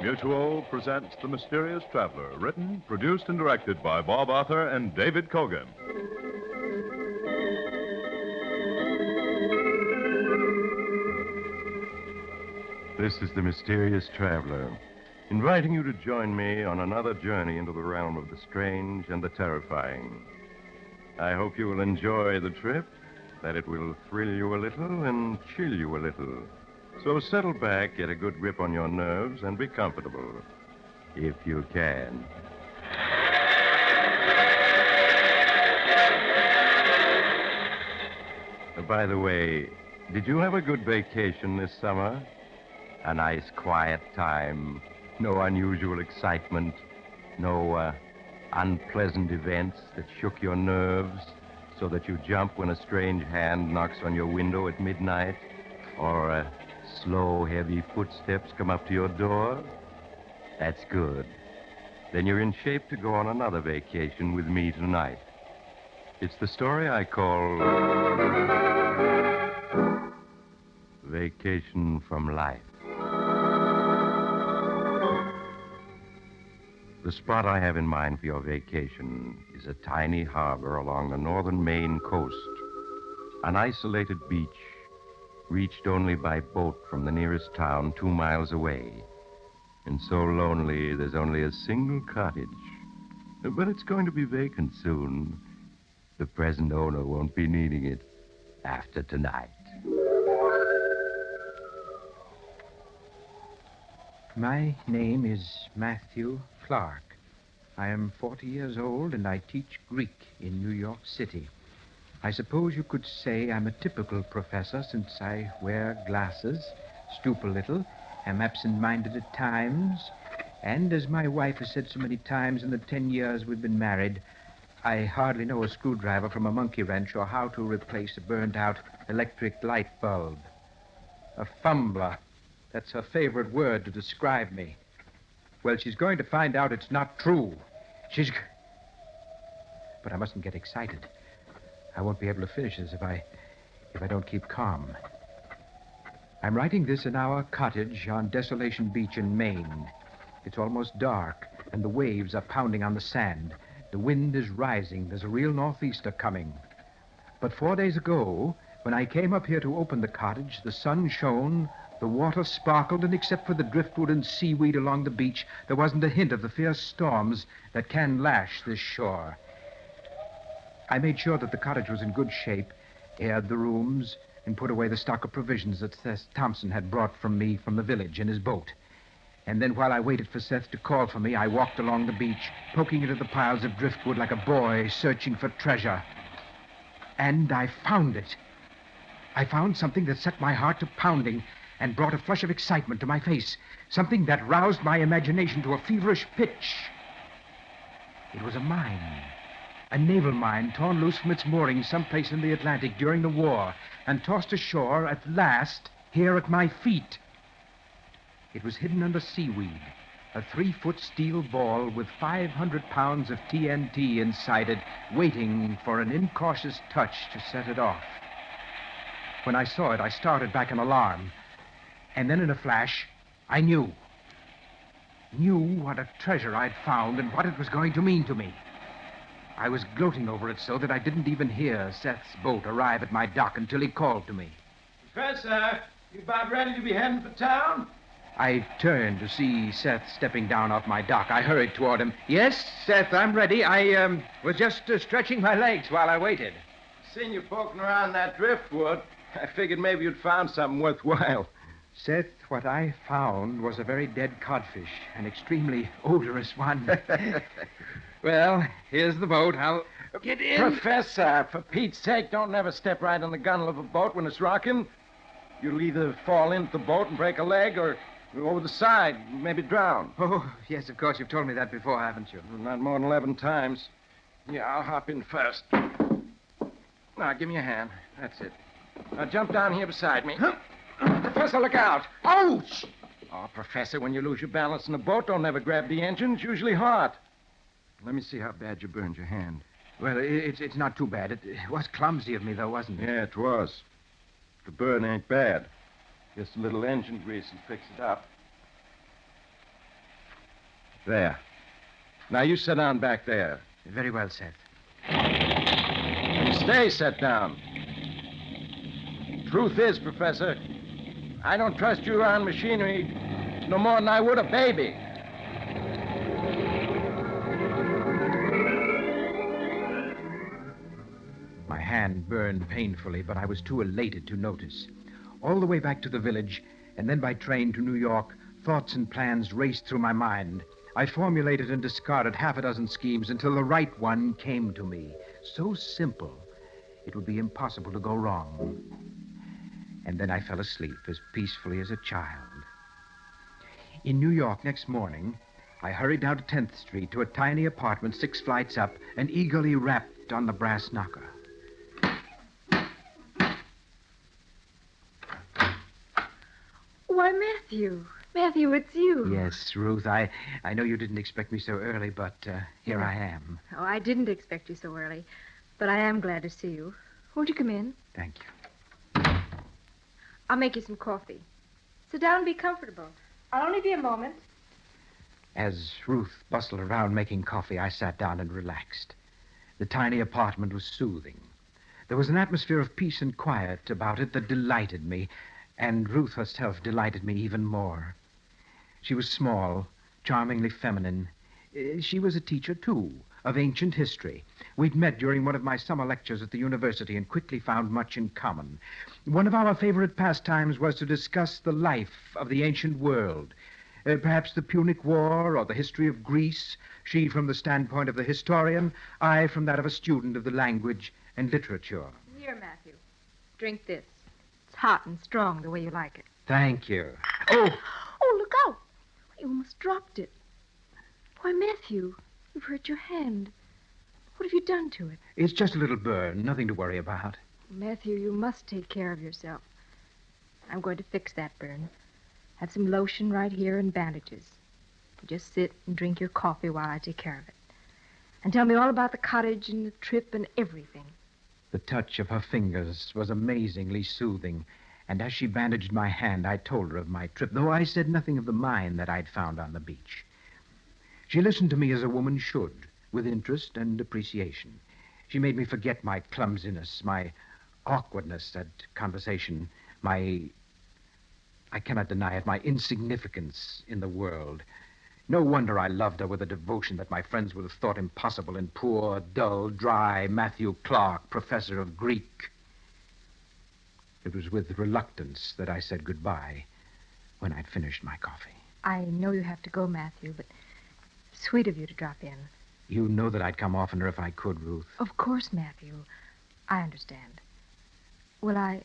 Mutual presents The Mysterious Traveler, written, produced, and directed by Bob Arthur and David Kogan. This is The Mysterious Traveler, inviting you to join me on another journey into the realm of the strange and the terrifying. I hope you will enjoy the trip, that it will thrill you a little and chill you a little. So settle back, get a good grip on your nerves, and be comfortable, if you can. By the way, did you have a good vacation this summer? A nice, quiet time, no unusual excitement, no unpleasant events that shook your nerves so that you jump when a strange hand knocks on your window at midnight, or slow, heavy footsteps come up to your door? That's good. Then you're in shape to go on another vacation with me tonight. It's the story I call Vacation from Life. The spot I have in mind for your vacation is a tiny harbor along the northern Maine coast, an isolated beach reached only by boat from the nearest town 2 miles away, and so lonely there's only a single cottage. But it's going to be vacant soon. The present owner won't be needing it after tonight. My name is Matthew Clark. I am 40 years old, and I teach Greek in New York City. I suppose you could say I'm a typical professor, since I wear glasses, stoop a little, am absent-minded at times, and as my wife has said so many times in the 10 years we've been married, I hardly know a screwdriver from a monkey wrench or how to replace a burned-out electric light bulb. A fumbler. That's her favorite word to describe me. Well, she's going to find out it's not true. But I mustn't get excited. I won't be able to finish this if I don't keep calm. I'm writing this in our cottage on Desolation Beach in Maine. It's almost dark, and the waves are pounding on the sand. The wind is rising. There's a real northeaster coming. But 4 days ago, when I came up here to open the cottage, the sun shone, the water sparkled, and except for the driftwood and seaweed along the beach, there wasn't a hint of the fierce storms that can lash this shore. I made sure that the cottage was in good shape, aired the rooms, and put away the stock of provisions that Seth Thompson had brought from me from the village in his boat. And then while I waited for Seth to call for me, I walked along the beach, poking into the piles of driftwood like a boy searching for treasure. And I found it. I found something that set my heart to pounding and brought a flush of excitement to my face, something that roused my imagination to a feverish pitch. It was a mine. A naval mine torn loose from its moorings someplace in the Atlantic during the war and tossed ashore at last here at my feet. It was hidden under seaweed, a 3-foot steel ball with 500 pounds of TNT inside it, waiting for an incautious touch to set it off. When I saw it, I started back in alarm. And then in a flash, I knew what a treasure I'd found and what it was going to mean to me. I was gloating over it so that I didn't even hear Seth's boat arrive at my dock until he called to me. Professor, you about ready to be heading for town? I turned to see Seth stepping down off my dock. I hurried toward him. Yes, Seth, I'm ready. I was just stretching my legs while I waited. Seen you poking around that driftwood. I figured maybe you'd found something worthwhile. Seth, what I found was a very dead codfish, an extremely odorous one. Well, here's the boat. I'll get in. Professor, for Pete's sake, don't never step right on the gunwale of a boat when it's rocking. You'll either fall into the boat and break a leg or go over the side, maybe drown. Oh, yes, of course. You've told me that before, haven't you? Not more than 11 times. Yeah, I'll hop in first. Now, give me a hand. That's it. Now, jump down here beside me. Professor, look out. Ouch! Oh, Professor, when you lose your balance in a boat, don't ever grab the engine. It's usually hot. Let me see how bad you burned your hand. Well, it's not too bad. It was clumsy of me, though, wasn't it? Yeah, it was. The burn ain't bad. Just a little engine grease and fix it up. There. Now you sit down back there. Very well, Seth. And stay set down. Truth is, Professor, I don't trust you around machinery no more than I would a baby. My hand burned painfully, but I was too elated to notice. All the way back to the village, and then by train to New York, thoughts and plans raced through my mind. I formulated and discarded half a dozen schemes until the right one came to me. So simple, it would be impossible to go wrong. And then I fell asleep as peacefully as a child. In New York next morning, I hurried down to 10th Street to a tiny apartment 6 flights up and eagerly rapped on the brass knocker. Why, Matthew. Matthew, it's you. Yes, Ruth, I know you didn't expect me so early, but here I am. Oh, I didn't expect you so early, but I am glad to see you. Won't you come in? Thank you. I'll make you some coffee. Sit down and be comfortable. I'll only be a moment. As Ruth bustled around making coffee, I sat down and relaxed. The tiny apartment was soothing. There was an atmosphere of peace and quiet about it that delighted me, and Ruth herself delighted me even more. She was small, charmingly feminine. She was a teacher, too, of ancient history. We'd met during one of my summer lectures at the university and quickly found much in common. One of our favorite pastimes was to discuss the life of the ancient world. Perhaps the Punic War or the history of Greece, she from the standpoint of the historian, I from that of a student of the language and literature. Here, Matthew. Drink this. It's hot and strong the way you like it. Thank you. Oh! Oh, look out. You almost dropped it. Why, Matthew, you've hurt your hand. What have you done to it? It's just a little burn, nothing to worry about. Matthew, you must take care of yourself. I'm going to fix that burn. Have some lotion right here and bandages. You just sit and drink your coffee while I take care of it. And tell me all about the cottage and the trip and everything. The touch of her fingers was amazingly soothing, and as she bandaged my hand, I told her of my trip, though I said nothing of the mine that I'd found on the beach. She listened to me as a woman should, with interest and appreciation. She made me forget my clumsiness, my awkwardness at conversation, I cannot deny it, my insignificance in the world. No wonder I loved her with a devotion that my friends would have thought impossible in poor, dull, dry Matthew Clark, professor of Greek. It was with reluctance that I said goodbye when I'd finished my coffee. I know you have to go, Matthew, but sweet of you to drop in. You know that I'd come oftener if I could, Ruth. Of course, Matthew. I understand. Will I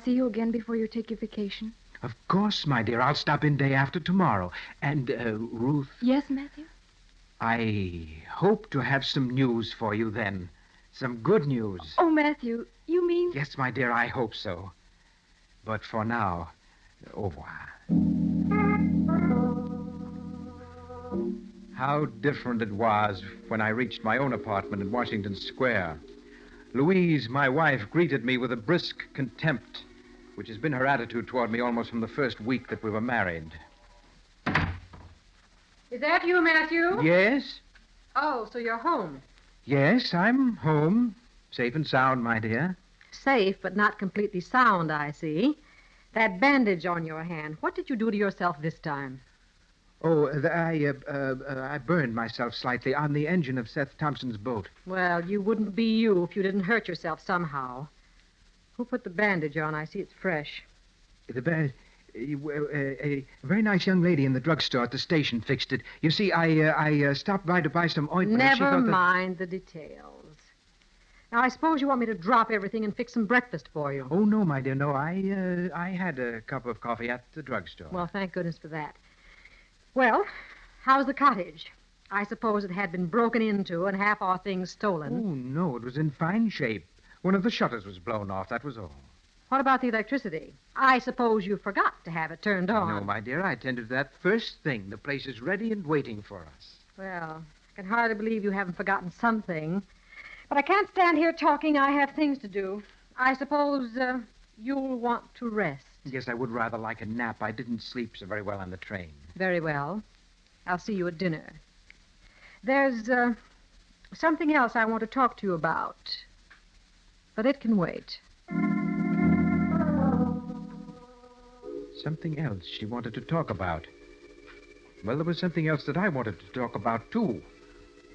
see you again before you take your vacation? Of course, my dear. I'll stop in day after tomorrow. And, Ruth... Yes, Matthew? I hope to have some news for you then. Some good news. Oh, Matthew, you mean... Yes, my dear, I hope so. But for now, au revoir. How different it was when I reached my own apartment in Washington Square. Louise, my wife, greeted me with a brisk contempt, which has been her attitude toward me almost from the first week that we were married. Is that you, Matthew? Yes? Oh, so you're home. Yes, I'm home. Safe and sound, my dear. Safe, but not completely sound, I see. That bandage on your hand, what did you do to yourself this time? Oh, I burned myself slightly on the engine of Seth Thompson's boat. Well, you wouldn't be you if you didn't hurt yourself somehow. Who put the bandage on? I see it's fresh. A very nice young lady in the drugstore at the station fixed it. You see, I stopped by to buy some ointment. and she Never thought that... mind the details. Now, I suppose you want me to drop everything and fix some breakfast for you. Oh, no, my dear, no. I had a cup of coffee at the drugstore. Well, thank goodness for that. Well, how's the cottage? I suppose it had been broken into and half our things stolen. Oh, no, it was in fine shape. One of the shutters was blown off, that was all. What about the electricity? I suppose you forgot to have it turned on. No, my dear, I attended to that first thing. The place is ready and waiting for us. Well, I can hardly believe you haven't forgotten something. But I can't stand here talking. I have things to do. I suppose you'll want to rest. Yes, I would rather like a nap. I didn't sleep so very well on the train. Very well. I'll see you at dinner. There's something else I want to talk to you about, but it can wait. Something else she wanted to talk about. Well, there was something else that I wanted to talk about, too.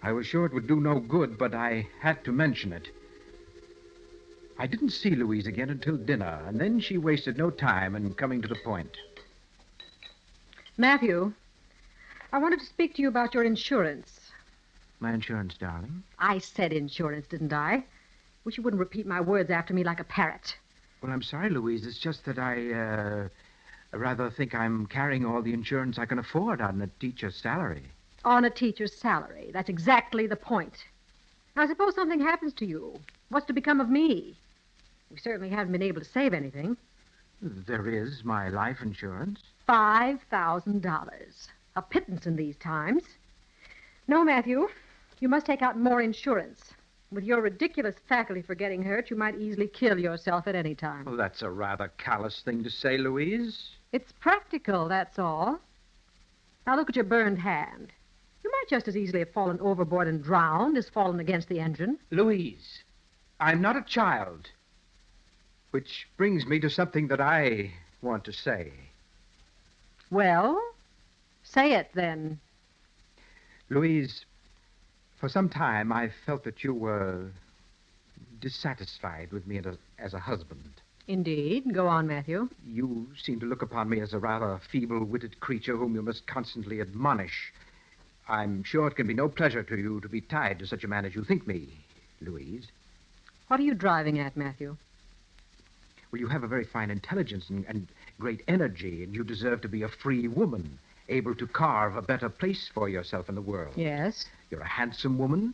I was sure it would do no good, but I had to mention it. I didn't see Louise again until dinner, and then she wasted no time in coming to the point. Matthew, I wanted to speak to you about your insurance. My insurance, darling? I said insurance, didn't I? Wish you wouldn't repeat my words after me like a parrot. Well, I'm sorry, Louise. It's just that I rather think I'm carrying all the insurance I can afford on a teacher's salary. On a teacher's salary. That's exactly the point. Now, suppose something happens to you. What's to become of me? We certainly haven't been able to save anything. There is my life insurance. $5,000. A pittance in these times. No, Matthew, you must take out more insurance. With your ridiculous faculty for getting hurt, you might easily kill yourself at any time. Well, that's a rather callous thing to say, Louise. It's practical, that's all. Now look at your burned hand. You might just as easily have fallen overboard and drowned as fallen against the engine. Louise, I'm not a child. Which brings me to something that I want to say. Well, say it then. Louise, for some time I felt that you were dissatisfied with me as a husband. Indeed. Go on, Matthew. You seem to look upon me as a rather feeble-witted creature whom you must constantly admonish. I'm sure it can be no pleasure to you to be tied to such a man as you think me, Louise. What are you driving at, Matthew? Well, you have a very fine intelligence and great energy, and you deserve to be a free woman, able to carve a better place for yourself in the world. Yes. You're a handsome woman.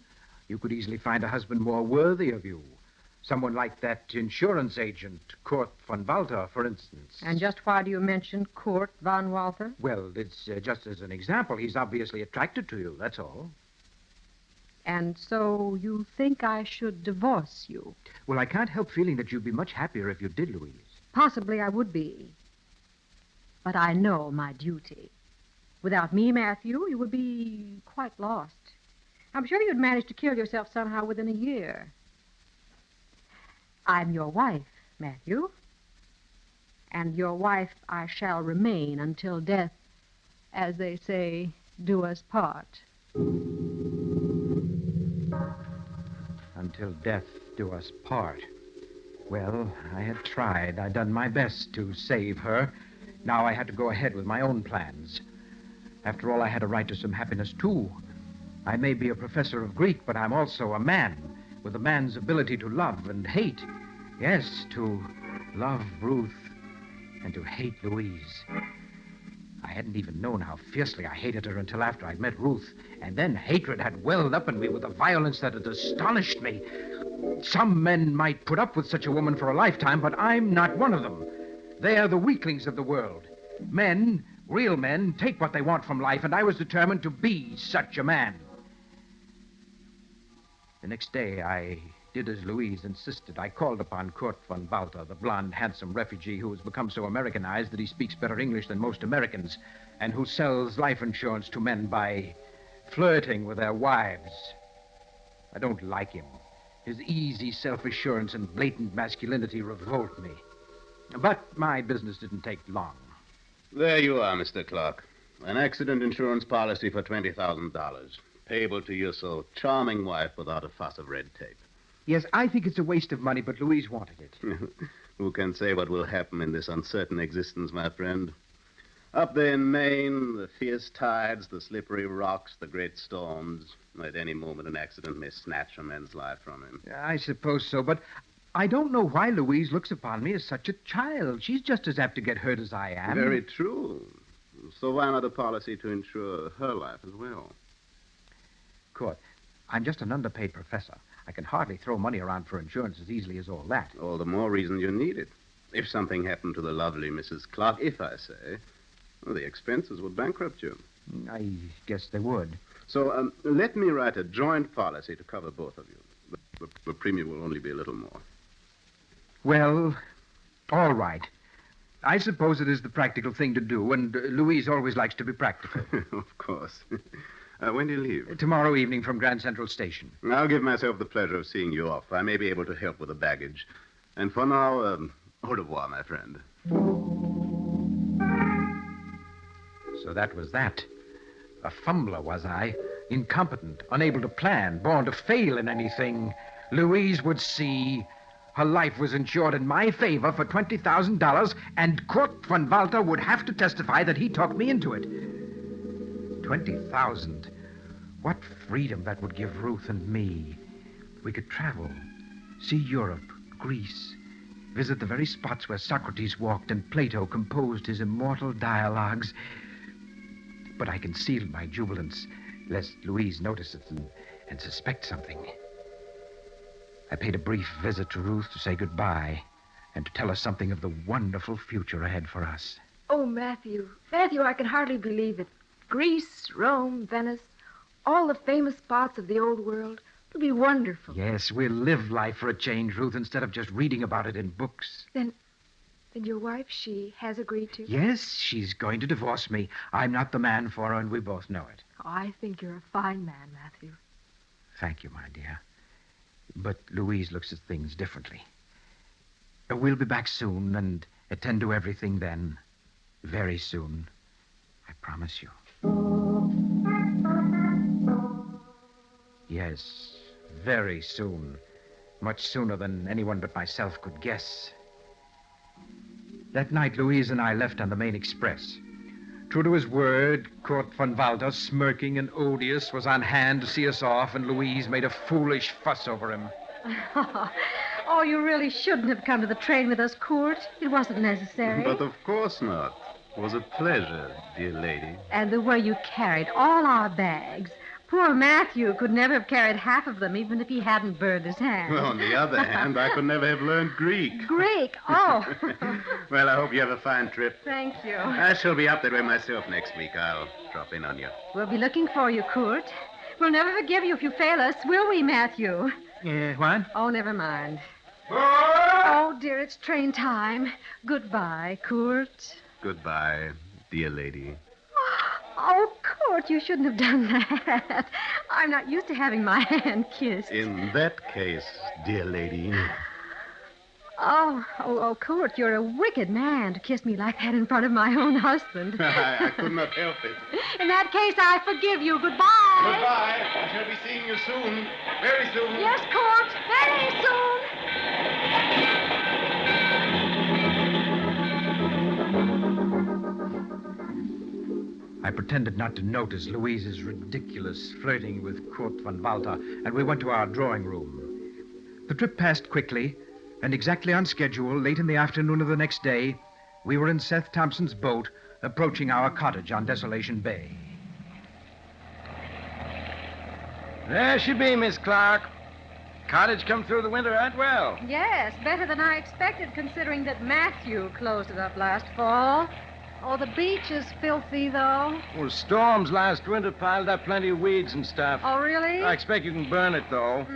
You could easily find a husband more worthy of you. Someone like that insurance agent, Kurt von Walter, for instance. And just why do you mention Kurt von Walter? Well, it's just as an example. He's obviously attracted to you, that's all. And so you think I should divorce you? Well, I can't help feeling that you'd be much happier if you did, Louise. Possibly I would be. But I know my duty. Without me, Matthew, you would be quite lost. I'm sure you'd manage to kill yourself somehow within a year. I'm your wife, Matthew. And your wife I shall remain until death, as they say, do us part. Until death do us part. Well, I had tried. I'd done my best to save her. Now I had to go ahead with my own plans. After all, I had a right to some happiness, too. I may be a professor of Greek, but I'm also a man, with a man's ability to love and hate. Yes, to love Ruth and to hate Louise. I hadn't even known how fiercely I hated her until after I'd met Ruth. And then hatred had welled up in me with a violence that had astonished me. Some men might put up with such a woman for a lifetime, but I'm not one of them. They're the weaklings of the world. Men, real men, take what they want from life, and I was determined to be such a man. The next day, I did as Louise insisted. I called upon Kurt von Walter, the blond, handsome refugee who has become so Americanized that he speaks better English than most Americans, and who sells life insurance to men by flirting with their wives. I don't like him. His easy self-assurance and blatant masculinity revolt me. But my business didn't take long. There you are, Mr. Clark. An accident insurance policy for $20,000. Payable to your so charming wife without a fuss of red tape. Yes, I think it's a waste of money, but Louise wanted it. Who can say what will happen in this uncertain existence, my friend? Up there in Maine, the fierce tides, the slippery rocks, the great storms. At any moment, an accident may snatch a man's life from him. I suppose so, but I don't know why Louise looks upon me as such a child. She's just as apt to get hurt as I am. Very true. So why not a policy to insure her life as well? Court, I'm just an underpaid professor. I can hardly throw money around for insurance as easily as all that. All the more reason you need it. If something happened to the lovely Mrs. Clark, if I say, well, the expenses would bankrupt you. I guess they would. So let me write a joint policy to cover both of you. The premium will only be a little more. Well, all right. I suppose it is the practical thing to do, and Louise always likes to be practical. Of course. When do you leave? Tomorrow evening from Grand Central Station. I'll give myself the pleasure of seeing you off. I may be able to help with the baggage. And for now, au revoir, my friend. So that was that. A fumbler, was I? Incompetent, unable to plan, born to fail in anything. Louise would see. Her life was insured in my favor for $20,000, and Kurt von Walter would have to testify that he talked me into it. 20,000. What freedom that would give Ruth and me. We could travel, see Europe, Greece, visit the very spots where Socrates walked and Plato composed his immortal dialogues. But I concealed my jubilance, lest Louise notice it and suspect something. I paid a brief visit to Ruth to say goodbye and to tell her something of the wonderful future ahead for us. Oh, Matthew. Matthew, I can hardly believe it. Greece, Rome, Venice, all the famous spots of the old world. It'll be wonderful. Yes, we'll live life for a change, Ruth, instead of just reading about it in books. Then your wife, she has agreed to? Yes, she's going to divorce me. I'm not the man for her, and we both know it. Oh, I think you're a fine man, Matthew. Thank you, my dear. But Louise looks at things differently. We'll be back soon and attend to everything then. Very soon. I promise you. Yes, very soon. Much sooner than anyone but myself could guess. That night, Louise and I left on the main express. True to his word, Kurt von Walter, smirking and odious, was on hand to see us off, and Louise made a foolish fuss over him. Oh, you really shouldn't have come to the train with us, Kurt. It wasn't necessary. But of course not. It was a pleasure, dear lady. And the way you carried all our bags. Poor Matthew could never have carried half of them, even if he hadn't burned his hand. Well, on the other hand, I could never have learned Greek. Greek? Oh. Well, I hope you have a fine trip. Thank you. I shall be up that way myself next week. I'll drop in on you. We'll be looking for you, Kurt. We'll never forgive you if you fail us, will we, Matthew? What? Oh, never mind. Oh, dear, it's train time. Goodbye, Kurt. Goodbye, dear lady. Oh, Kurt, you shouldn't have done that. I'm not used to having my hand kissed. In that case, dear lady. Oh, Kurt, you're a wicked man to kiss me like that in front of my own husband. I could not help it. In that case, I forgive you. Goodbye. Goodbye. I shall be seeing you soon. Very soon. Yes, Kurt, very soon. I pretended not to notice Louise's ridiculous flirting with Kurt von Walter, and we went to our drawing room. The trip passed quickly, and exactly on schedule, late in the afternoon of the next day, we were in Seth Thompson's boat, approaching our cottage on Desolation Bay. There she be, Miss Clark. Cottage come through the winter right well. Yes, better than I expected, considering that Matthew closed it up last fall. Oh, the beach is filthy, though. Well, storms last winter piled up plenty of weeds and stuff. Oh, really? I expect you can burn it, though.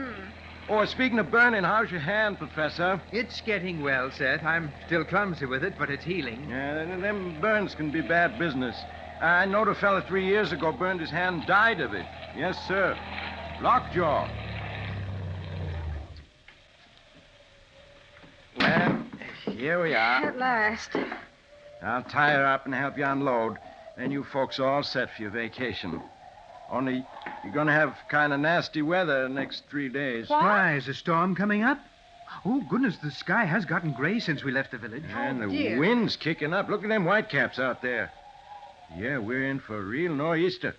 Oh, speaking of burning, how's your hand, Professor? It's getting well, Seth. I'm still clumsy with it, but it's healing. Yeah, them burns can be bad business. I knowed a fella 3 years ago burned his hand and died of it. Yes, sir. Lockjaw. Well, here we are. At last. I'll tie her up and help you unload. Then you folks are all set for your vacation. Only you're going to have kind of nasty weather the next 3 days. What? Why, is a storm coming up? Oh, goodness, the sky has gotten gray since we left the village. And the dear. wind's kicking up. Look at them whitecaps out there. Yeah, we're in for a real nor'easter.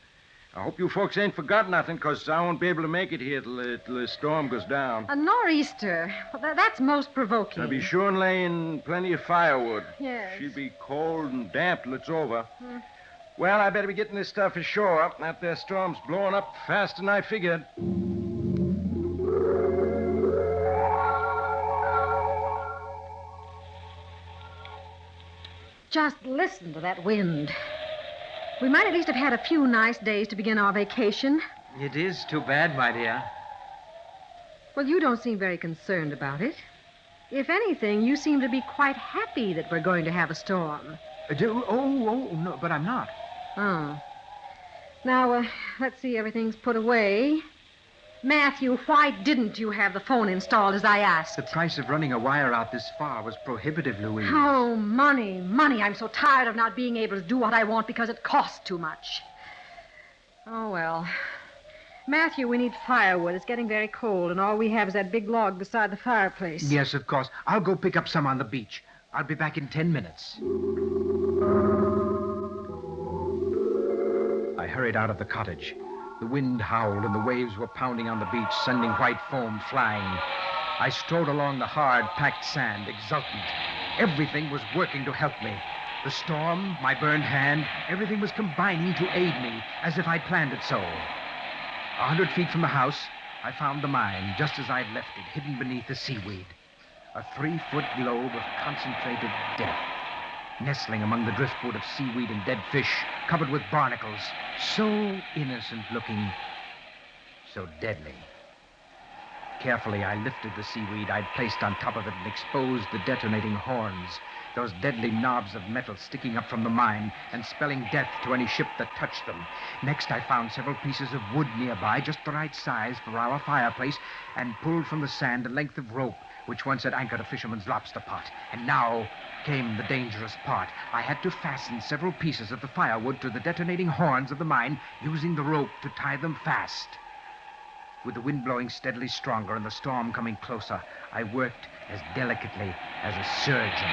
I hope you folks ain't forgot nothing, because I won't be able to make it here till the storm goes down. A nor'easter. Well, that's most provoking. I'll be sure and lay in plenty of firewood. Yes. She'll be cold and damp till it's over. Well, I better be getting this stuff ashore. That there storm's blowing up faster than I figured. Just listen to that wind. We might at least have had a few nice days to begin our vacation. It is too bad, my dear. Well, you don't seem very concerned about it. If anything, you seem to be quite happy that we're going to have a storm. No, but I'm not. Oh. Now, let's see, everything's put away. Matthew, why didn't you have the phone installed as I asked? The price of running a wire out this far was prohibitive, Louise. Oh, money. I'm so tired of not being able to do what I want because it costs too much. Oh, well. Matthew, we need firewood. It's getting very cold, and all we have is that big log beside the fireplace. Yes, of course. I'll go pick up some on the beach. I'll be back in 10 minutes. I hurried out of the cottage. The wind howled and the waves were pounding on the beach, sending white foam flying. I strode along the hard, packed sand, exultant. Everything was working to help me. The storm, my burned hand, everything was combining to aid me, as if I'd planned it so. 100 feet from the house, I found the mine, just as I'd left it, hidden beneath the seaweed. A 3-foot globe of concentrated death, nestling among the driftwood of seaweed and dead fish, covered with barnacles, so innocent looking, so deadly. Carefully, I lifted the seaweed I'd placed on top of it and exposed the detonating horns, those deadly knobs of metal sticking up from the mine and spelling death to any ship that touched them. Next, I found several pieces of wood nearby, just the right size for our fireplace, and pulled from the sand a length of rope, which once had anchored a fisherman's lobster pot. And now came the dangerous part. I had to fasten several pieces of the firewood to the detonating horns of the mine, using the rope to tie them fast. With the wind blowing steadily stronger and the storm coming closer, I worked as delicately as a surgeon.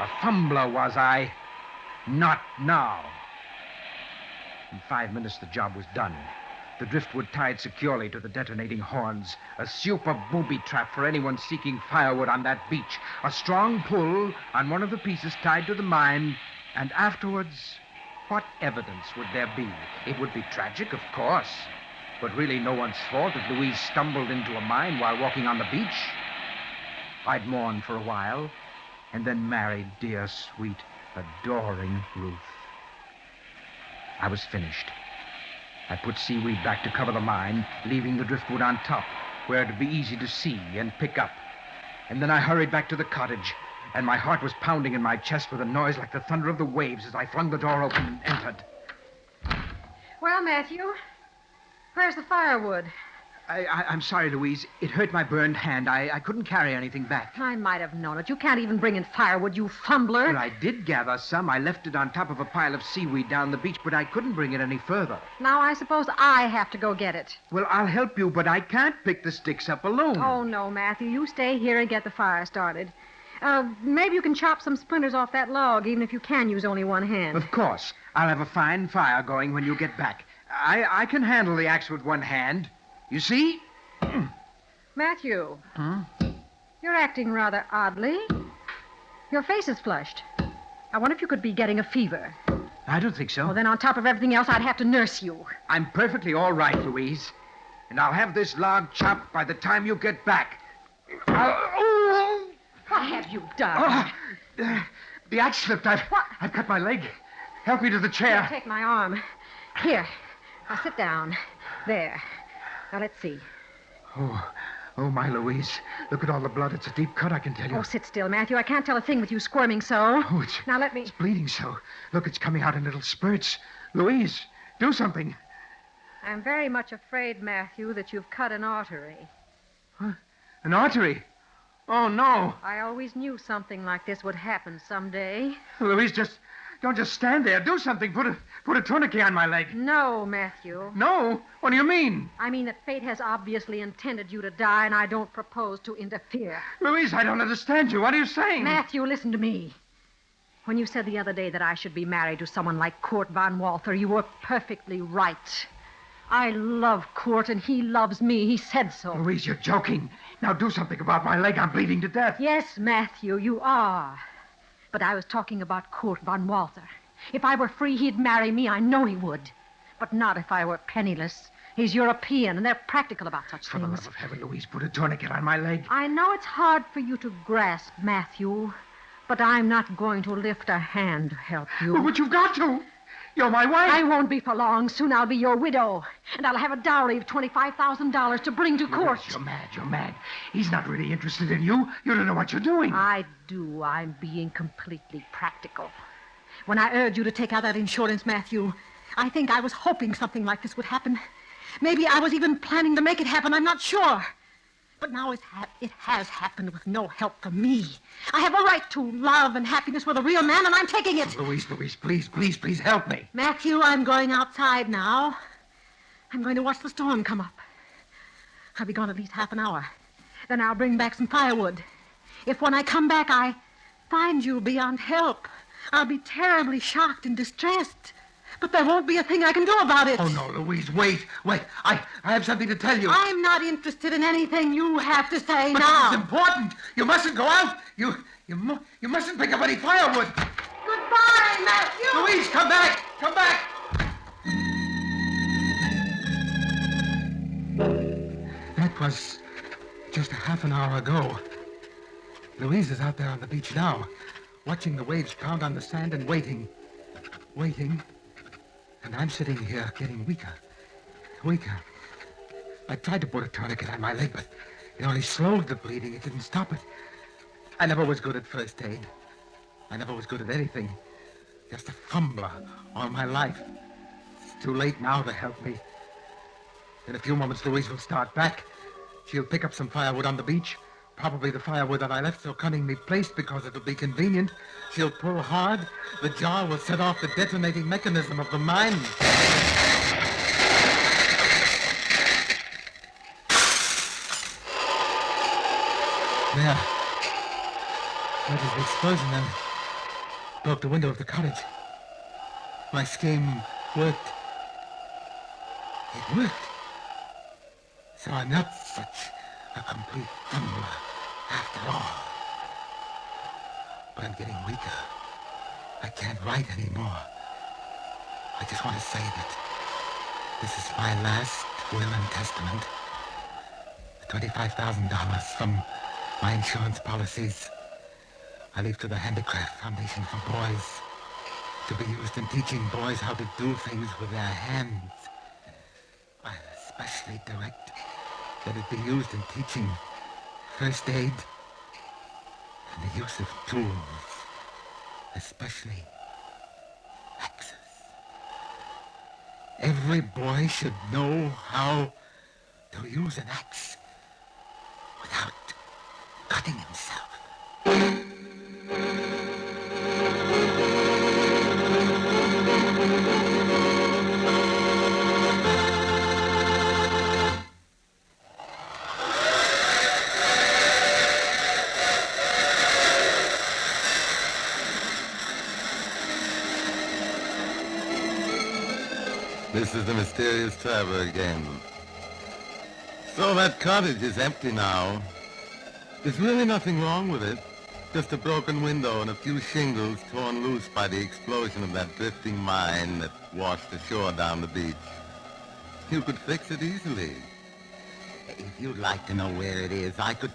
A fumbler was I. Not now. In 5 minutes, the job was done. The driftwood tied securely to the detonating horns. A super booby trap for anyone seeking firewood on that beach. A strong pull on one of the pieces tied to the mine. And afterwards, what evidence would there be? It would be tragic, of course. But really no one's fault if Louise stumbled into a mine while walking on the beach. I'd mourn for a while, and then married dear, sweet, adoring Ruth. I was finished. I put seaweed back to cover the mine, leaving the driftwood on top, where it'd be easy to see and pick up. And then I hurried back to the cottage, and my heart was pounding in my chest with a noise like the thunder of the waves as I flung the door open and entered. Well, Matthew, where's the firewood? I'm sorry, Louise. It hurt my burned hand. I couldn't carry anything back. I might have known it. You can't even bring in firewood, you fumbler. Well, I did gather some. I left it on top of a pile of seaweed down the beach, but I couldn't bring it any further. Now I suppose I have to go get it. Well, I'll help you, but I can't pick the sticks up alone. Oh, no, Matthew. You stay here and get the fire started. Maybe you can chop some splinters off that log, even if you can use only one hand. Of course. I'll have a fine fire going when you get back. I can handle the axe with one hand. You see? Matthew. You're acting rather oddly. Your face is flushed. I wonder if you could be getting a fever. I don't think so. Well, then on top of everything else, I'd have to nurse you. I'm perfectly all right, Louise. And I'll have this log chopped by the time you get back. What have you done? The axe slipped. I've cut my leg. Help me to the chair. Here, take my arm. Here. Now sit down. There. Now, let's see. Oh, my Louise. Look at all the blood. It's a deep cut, I can tell you. Oh, sit still, Matthew. I can't tell a thing with you squirming so. Oh, Now, let me... It's bleeding so. Look, it's coming out in little spurts. Louise, do something. I'm very much afraid, Matthew, that you've cut an artery. Huh? An artery? Oh, no. I always knew something like this would happen someday. Louise, don't just stand there. Do something. Put a tourniquet on my leg. No, Matthew. No? What do you mean? I mean that fate has obviously intended you to die, and I don't propose to interfere. Louise, I don't understand you. What are you saying? Matthew, listen to me. When you said the other day that I should be married to someone like Kurt von Walther, you were perfectly right. I love Kurt, and he loves me. He said so. Louise, you're joking. Now do something about my leg. I'm bleeding to death. Yes, Matthew, you are. But I was talking about Kurt von Walther. If I were free, he'd marry me. I know he would. But not if I were penniless. He's European, and they're practical about such For things. the love of heaven, Louise, put a tourniquet on my leg. I know it's hard for you to grasp, Matthew, but I'm not going to lift a hand to help you. But you've got to. You're my wife. I won't be for long. Soon I'll be your widow. And I'll have a dowry of $25,000 to bring to court. You're mad. He's not really interested in you. You don't know what you're doing. I do. I'm being completely practical. When I urged you to take out that insurance, Matthew, I think I was hoping something like this would happen. Maybe I was even planning to make it happen. I'm not sure. But now it has happened with no help from me. I have a right to love and happiness with a real man, and I'm taking it. Louise, please help me. Matthew, I'm going outside now. I'm going to watch the storm come up. I'll be gone at least half an hour. Then I'll bring back some firewood. If when I come back I find you beyond help, I'll be terribly shocked and distressed. But there won't be a thing I can do about it. Oh, no, Louise, wait. I have something to tell you. I'm not interested in anything you have to say But now. It's important. You mustn't go out. You mustn't pick up any firewood. Goodbye, Matthew. Louise, come back. Come back. That was just a half an hour ago. Louise is out there on the beach now, watching the waves pound on the sand and waiting. And I'm sitting here getting weaker. I tried to put a tourniquet on my leg, but it only slowed the bleeding. It didn't stop it. I never was good at first aid. I never was good at anything. Just a fumbler all my life. It's too late now to help me. In a few moments, Louise will start back. She'll pick up some firewood on the beach. Probably the firewood that I left so cunningly placed because it'll be convenient. She'll pull hard. The jar will set off the detonating mechanism of the mine. There. That is the explosion then. Broke the window of the cottage. My scheme worked. It worked. So I'm not such a complete fumbler after all. But I'm getting weaker. I can't write anymore. I just want to say that this is my last will and testament. The $25,000 from my insurance policies I leave to the Handicraft Foundation for Boys, to be used in teaching boys how to do things with their hands. I especially direct that it be used in teaching first aid and the use of tools, especially axes. Every boy should know how to use an axe without cutting himself. This is the mysterious traveler again. So that cottage is empty now. There's really nothing wrong with it. Just a broken window and a few shingles torn loose by the explosion of that drifting mine that washed ashore down the beach. You could fix it easily. If you'd like to know where it is, I could...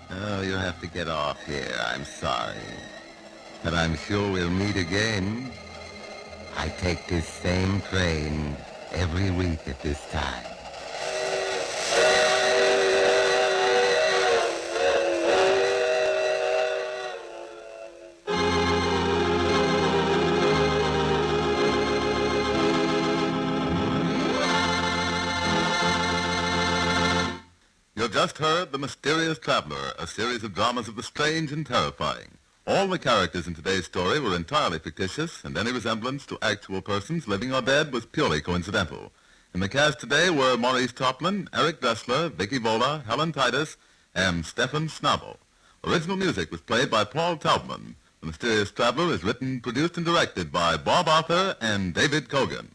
Oh, you'll have to get off here. I'm sorry. But I'm sure we'll meet again. I take this same train every week at this time. You just heard The Mysterious Traveler, a series of dramas of the strange and terrifying. All the characters in today's story were entirely fictitious, and any resemblance to actual persons, living or dead, was purely coincidental. In the cast today were Maurice Tarplin, Eric Dressler, Vicky Vola, Helen Titus, and Stefan Schnabel. Original music was played by Paul Taubman. The Mysterious Traveler is written, produced, and directed by Bob Arthur and David Cogan.